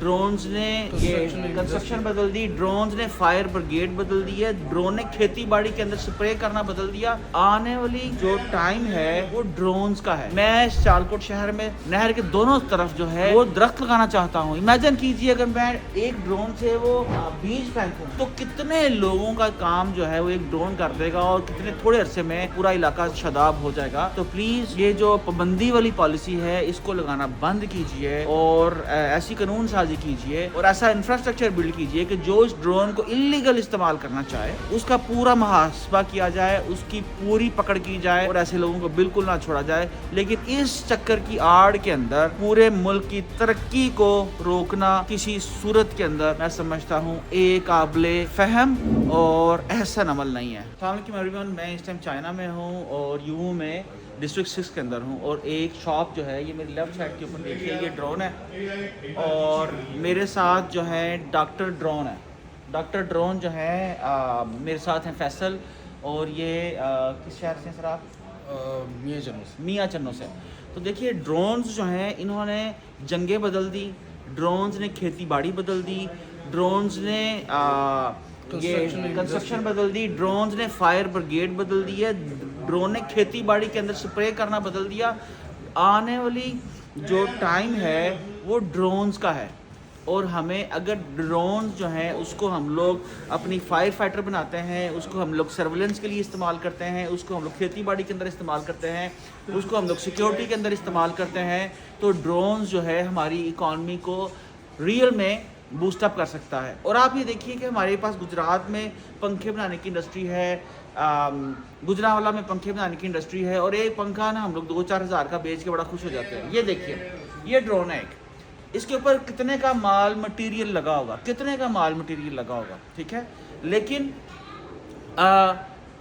Drones ने ये construction बदल दी, ड्रोन्स ने फायर ब्रिगेड बदल दी है, ड्रोन ने खेती बाड़ी के अंदर स्प्रे करना बदल दिया। आने वाली जो टाइम है वो ड्रोन्स का है। मैं सियालकोट शहर में नहर के दोनों तरफ जो है वो दरख्त लगाना चाहता हूँ। इमेजिन कीजिए अगर मैं एक ड्रोन से वो बीज फेंकूं तो कितने लोगों का काम जो है वो एक ड्रोन कर देगा और कितने थोड़े अरसे में पूरा इलाका शादाब हो जाएगा। तो प्लीज ये जो पाबंदी वाली पॉलिसी है इसको लगाना बंद कीजिए और ऐसी कानून साजी कीजिए और ऐसा इंफ्रास्ट्रक्चर बिल्ड कीजिए कि जो इस ड्रोन को इलीगल इस्तेमाल करना चाहे उसका पूरा मुहासबा किया जाए, उसकी पूरी पकड़ की जाए और ऐसे लोगों को बिल्कुल ना छोड़ा जाए। लेकिन इस चक्कर की आड़ के अंदर पूरे मुल्क की तरक्की को रोकना किसी सूरत के अंदर मैं समझता हूँ एक काबिले फहम और एहसन अमल नहीं है। अस्सलाम वालेकुम एवरीवन, मैं इस टाइम चाइना में हूँ और यूहू में डिस्ट्रिक्ट 6 के अंदर हूँ और एक शॉप जो है ये मेरी लेफ्ट साइड के ऊपर देखिए ये ड्रोन है और मेरे साथ जो है डॉक्टर ड्रोन है। डॉक्टर ड्रोन जो है मेरे साथ हैं फैसल और ये किस शहर से सर आप? मियाँ चन्नो से। तो देखिए ड्रोन्स जो हैं इन्होंने जंगें बदल दी, ड्रोन्स ने खेती बाड़ी बदल दी, ड्रोन्स ने ये कंस्ट्रक्शन बदल दी, ड्रोन्स ने फायर ब्रिगेड बदल दी है, ड्रोन ने खेती बाड़ी के अंदर स्प्रे करना बदल दिया। आने वाली जो टाइम है वो ड्रोन्स का है और हमें अगर ड्रोन जो है उसको हम लोग अपनी फायर फाइटर बनाते हैं, उसको हम लोग सर्वेलेंस के लिए इस्तेमाल करते हैं, उसको हम लोग खेती बाड़ी के अंदर इस्तेमाल करते हैं, उसको हम लोग सिक्योरिटी के अंदर इस्तेमाल करते हैं, तो ड्रोन जो है हमारी इकॉनमी को रियल में बूस्टअप कर सकता है। और आप ये देखिए कि हमारे पास गुजरात में पंखे बनाने की इंडस्ट्री है, गुजरावाला में पंखे बनाने की इंडस्ट्री है और एक पंखा ना हम लोग 2-4 हज़ार का बेच के बड़ा खुश हो जाते हैं। ये देखिए ये ड्रोन है एक, इसके ऊपर कितने का माल मटेरियल लगा होगा, कितने का माल मटेरियल लगा होगा, ठीक है। लेकिन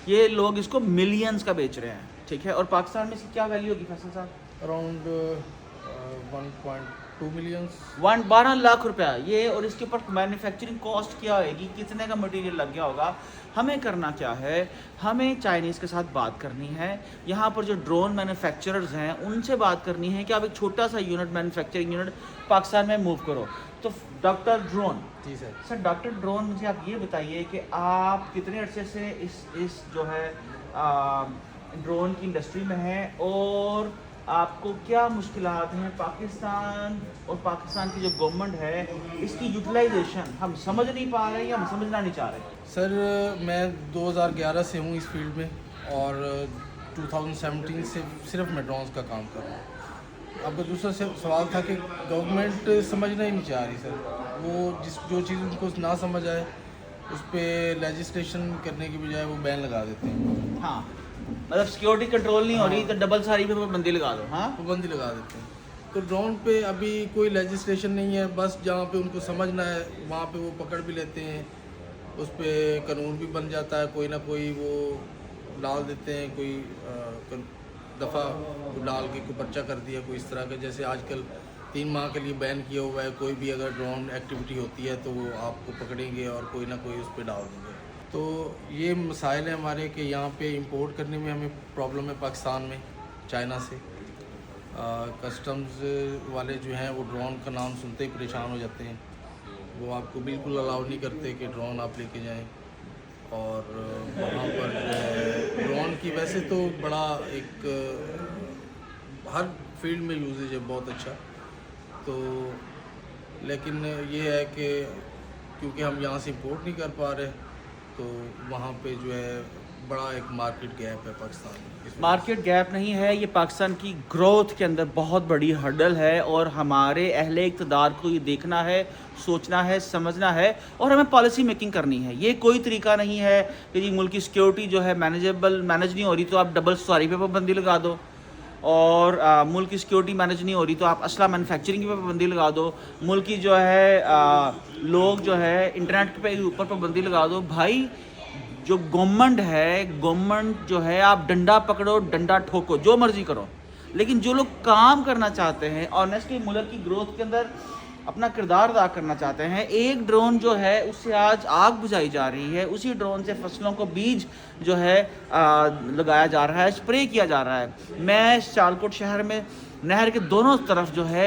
ये लोग इसको मिलियंस का बेच रहे हैं, ठीक है। और पाकिस्तान में इसकी क्या वैल्यू होगी फैसल साहब? अराउंड 1.2 मिलियन, 12 लाख रुपया ये। और इसके ऊपर मैन्युफैक्चरिंग कॉस्ट क्या होगी, कितने का मटेरियल लग गया होगा। हमें करना क्या है, हमें चाइनीज़ के साथ बात करनी है, यहाँ पर जो ड्रोन मैन्युफैक्चरर्स हैं उनसे बात करनी है कि आप एक छोटा सा यूनिट मैन्युफैक्चरिंग यूनिट पाकिस्तान में मूव करो। तो डॉक्टर ड्रोन जी सर डॉक्टर ड्रोन मुझे आप ये बताइए कि आप कितने अरसे से इस जो है ड्रोन की इंडस्ट्री में हैं और आपको क्या मुश्किलात हैं पाकिस्तान और पाकिस्तान की जो गवर्नमेंट है इसकी यूटिलाइजेशन हम समझ नहीं पा रहे या हम समझना नहीं चाह रहे? सर मैं 2011 से हूँ इस फील्ड में और 2017 से सिर्फ मैं ड्रोन्स का काम कर रहा हूँ। अब दूसरा सवाल था कि गवर्नमेंट समझना ही नहीं चाह रही सर, वो जो चीज़ उनको ना समझ आए उस पर लेजिस्लेशन करने की बजाय वो बैन लगा देते हैं। हाँ, मतलब सिक्योरिटी कंट्रोल नहीं हो रही तो डबल सारी पे पाबंदी लगा दो। हाँ, पाबंदी लगा देते हैं। तो ड्रोन पे अभी कोई लेजिस्लेशन नहीं है, बस जहाँ पे उनको समझना है वहाँ पे वो पकड़ भी लेते हैं, उस पर कानून भी बन जाता है, कोई ना कोई वो डाल देते हैं, कोई दफ़ा डाल के कोई पर्चा कर दिया कोई इस तरह का। जैसे आजकल 3 माह के लिए बैन किया हुआ है, कोई भी अगर ड्रोन एक्टिविटी होती है तो वो आपको पकड़ेंगे और कोई ना कोई उस पर डाल देंगे। तो ये मसाइल है हमारे कि यहाँ पे इंपोर्ट करने में हमें प्रॉब्लम है पाकिस्तान में चाइना से। कस्टम्स वाले जो हैं वो ड्रोन का नाम सुनते ही परेशान हो जाते हैं, वो आपको बिल्कुल अलाउ नहीं करते कि ड्रोन आप लेके जाएं। और वहाँ पर जो है ड्रोन की वैसे तो बड़ा एक हर फील्ड में यूजेज है बहुत अच्छा, तो लेकिन ये है कि क्योंकि हम यहाँ से इंपोर्ट नहीं कर पा रहे तो वहाँ पे जो है बड़ा एक मार्केट गैप है पाकिस्तान में। मार्केट गैप नहीं है, ये पाकिस्तान की ग्रोथ के अंदर बहुत बड़ी हर्डल है और हमारे अहले इक़्तिदार को ये देखना है, सोचना है, समझना है और हमें पॉलिसी मेकिंग करनी है। ये कोई तरीका नहीं है कि जी मुल्क की सिक्योरिटी जो है मैनेज नहीं हो रही तो आप डबल सवारी पे पाबंदी लगा दो और मुल्क की सिक्योरिटी मैनेज नहीं हो रही तो आप असला मैन्युफैक्चरिंग पे पाबंदी लगा दो, मुल्क की जो है लोग जो है इंटरनेट पे ऊपर पाबंदी लगा दो। भाई जो गवर्नमेंट जो है आप डंडा पकड़ो, डंडा ठोको, जो मर्जी करो, लेकिन जो लोग काम करना चाहते हैं ऑनेस्टली मुल्क की ग्रोथ के अंदर अपना किरदार अदा करना चाहते हैं, एक ड्रोन जो है उससे आज आग बुझाई जा रही है, उसी ड्रोन से फसलों को बीज जो है लगाया जा रहा है, स्प्रे किया जा रहा है। मैं सियालकोट शहर में नहर के दोनों तरफ जो है